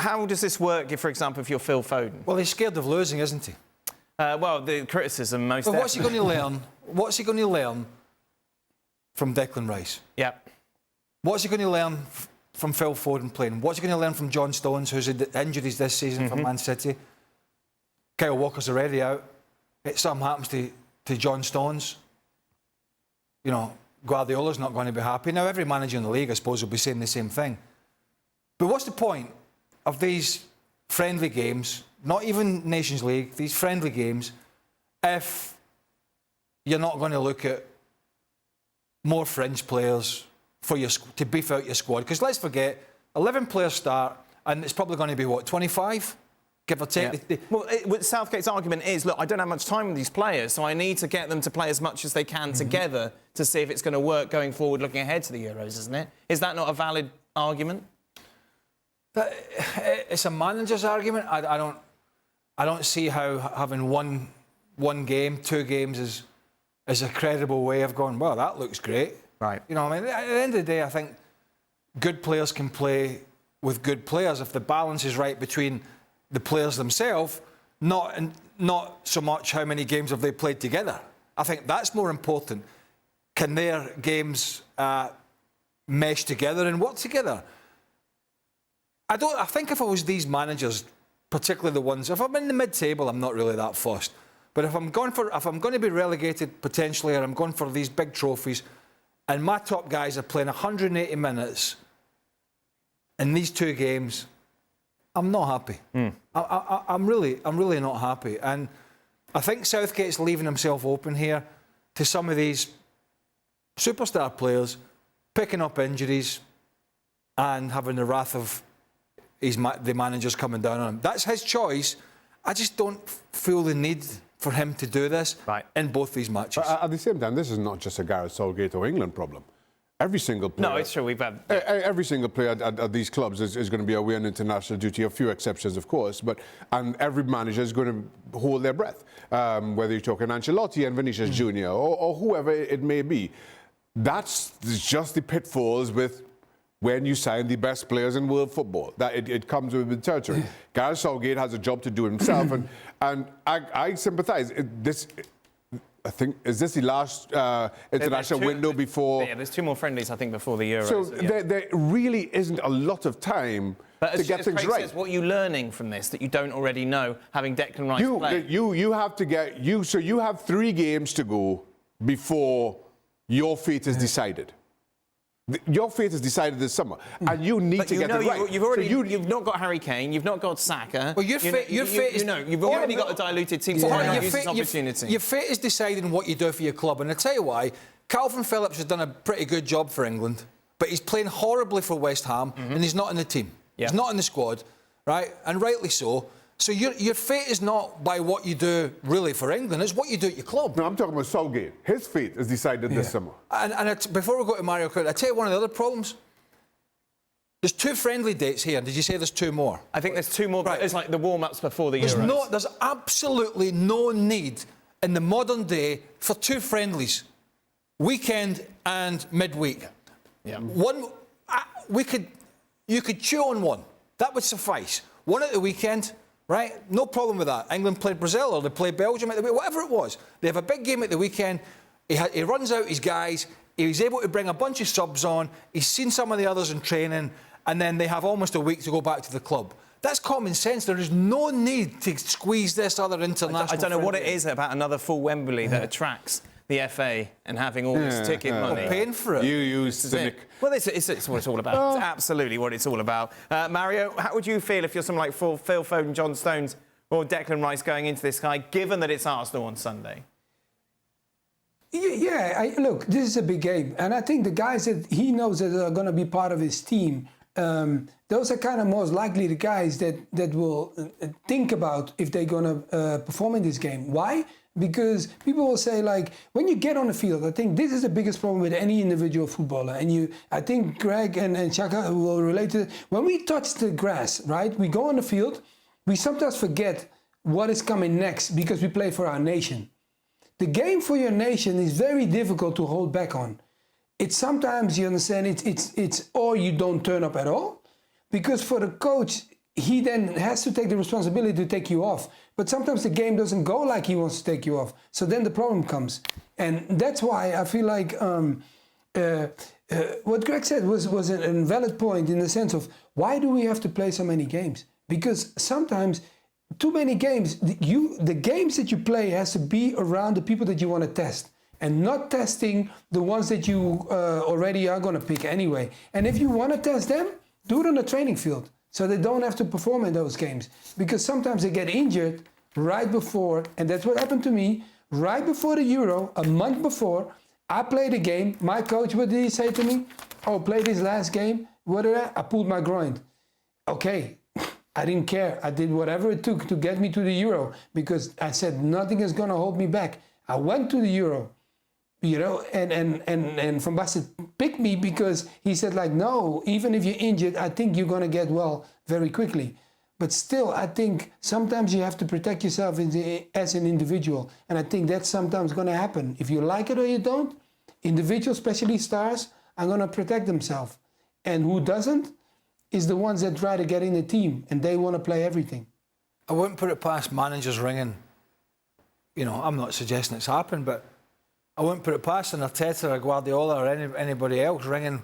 How does this work, if, for example, if you're Phil Foden? Well, he's scared of losing, isn't he? Well, the criticism most definitely. What's he going to learn? What's he going to learn from Declan Rice? Yeah. What's he going to learn from Phil Foden playing? What's he going to learn from John Stones, who's had injuries this season for Man City? Kyle Walker's already out. If something happens to John Stones, you know, Guardiola's not going to be happy. Now, every manager in the league, I suppose, will be saying the same thing. But what's the point of these friendly games, not even Nations League, these friendly games, if you're not going to look at more fringe players for to beef out your squad? Because let's forget, 11 players start, and it's probably going to be, what, 25? Give or take. Yeah. Well, Southgate's argument is, look, I don't have much time with these players, so I need to get them to play as much as they can together to see if it's going to work going forward, looking ahead to the Euros, isn't it? Is that not a valid argument? It's a manager's argument. I don't see how having one game, 2 games is a credible way of going, well, that looks great. Right. You know, I mean, at the end of the day, I think good players can play with good players if the balance is right between the players themselves, not so much how many games have they played together. I think that's more important. Can their games mesh together and work together? I think if I was these managers, particularly the ones, if I'm in the mid-table, I'm not really that fussed. But if I'm going to be relegated potentially, or I'm going for these big trophies, and my top guys are playing 180 minutes in these 2 games, I'm not happy. I'm really not happy. And I think Southgate's leaving himself open here to some of these superstar players picking up injuries and having the wrath of the managers coming down on him. That's his choice. I just don't feel the need for him to do this in both these matches. But at the same time, this is not just a Gareth Southgate or England problem. Every single player... No, it's true, we've had... Every single player at these clubs is going to be away on international duty, a few exceptions, of course, and every manager is going to hold their breath, whether you're talking Ancelotti and Vinicius Jr. or whoever it may be. That's just the pitfalls with when you sign the best players in world football. That it comes with the territory. Gareth Southgate has a job to do himself, and I sympathise. I think, is this the last international window before... Yeah, there's 2 more friendlies, I think, before the Euros. So there really isn't a lot of time to get things right. Says, what are you learning from this that you don't already know, having Declan Rice play? You have to get... So you have 3 games to go before your fate is decided. Your fate is decided this summer, and you need to get it right. You've not got Harry Kane, you've not got Saka. Well, you've already got a diluted team. So why not use this opportunity? Your fate is deciding what you do for your club, and I tell you why. Calvin Phillips has done a pretty good job for England, but he's playing horribly for West Ham, and he's not in the team. Yeah. He's not in the squad, right? And rightly so. So your fate is not by what you do really for England, it's what you do at your club. No, I'm talking about Southgate. His fate is decided this summer. And before we go to Mario Kart, I tell you one of the other problems. There's 2 friendly dates here. Did you say there's 2 more? I think there's 2 more. Right. It's like the warm-ups before the Euros. There's absolutely no need in the modern day for 2 friendlies, weekend and midweek. Yeah. You could chew on one. That would suffice. One at the weekend. Right? No problem with that. England played Brazil or they played Belgium at the weekend, whatever it was. They have a big game at the weekend. He runs out his guys. He's able to bring a bunch of subs on. He's seen some of the others in training. And then they have almost a week to go back to the club. That's common sense. There is no need to squeeze this other international... I don't know what it is about another full Wembley that attracts the FA and having all this ticket money. Paying for it. You cynic. Well, it's what it's all about. It's absolutely what it's all about. Mario, how would you feel if you're someone like Phil Foden, John Stones or Declan Rice going into this guy, given that it's Arsenal on Sunday? Yeah, look, this is a big game. And I think the guys that he knows that are going to be part of his team, those are kind of most likely the guys that will think about if they're going to perform in this game. Why? Because people will say, like, when you get on the field, I think this is the biggest problem with any individual footballer. And I think Greg and Chaka will relate to it. When we touch the grass, right, we go on the field, we sometimes forget what is coming next because we play for our nation. The game for your nation is very difficult to hold back on. It's sometimes, you understand, it's or you don't turn up at all. Because for the coach, he then has to take the responsibility to take you off. But sometimes the game doesn't go like he wants to take you off. So then the problem comes. And that's why I feel like what Greg said was an invalid point in the sense of why do we have to play so many games? Because sometimes too many games, the games that you play has to be around the people that you want to test and not testing the ones that you already are going to pick anyway. And if you want to test them, do it on the training field so they don't have to perform in those games. Because sometimes they get injured right before, and that's what happened to me, right before the Euro, a month before, I played a game. My coach, what did he say to me? Oh, play this last game. What did I pulled my groin. Okay, I didn't care. I did whatever it took to get me to the Euro because I said nothing is going to hold me back. I went to the Euro, you know, and Van Basten picked me because he said like, no, even if you're injured, I think you're going to get well very quickly. But still, I think sometimes you have to protect yourself as an individual. And I think that's sometimes going to happen. If you like it or you don't, individuals, especially stars, are going to protect themselves. And who doesn't is the ones that try to get in the team and they want to play everything. I wouldn't put it past managers ringing. You know, I'm not suggesting it's happened, but I wouldn't put it past an Arteta or Guardiola or anybody else ringing,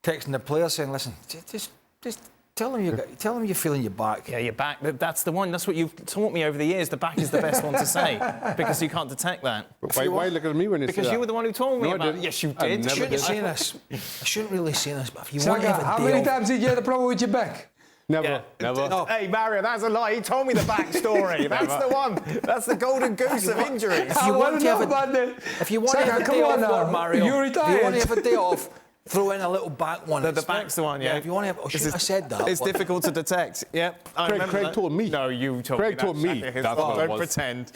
texting the player saying, listen, just tell them you're feeling your back. Yeah, your back. That's the one. That's what you've taught me over the years. The back is the best one to say because you can't detect that. But why look at me when it's because you were the one who told me No, I about it. didn't. Yes, you I did. never shouldn't did. say this. I shouldn't really say this, but if you want to have a How day many off, times did you have a problem with your back? Never. No. Hey, Mario, that's a lie. He told me the backstory. That's the one. That's the golden goose of injuries. If you want to have about that. if you want to have a come day on off, now. Lord Mario, You're if you want retired. to have a day off, throw in a little back one. The It's back's the fine. one, yeah. If you want to have, I shouldn't have said that. It's but- difficult to detect. Yep. I remember Craig that. told me. No, you told me. Craig told me. That's That's what it Don't was. pretend.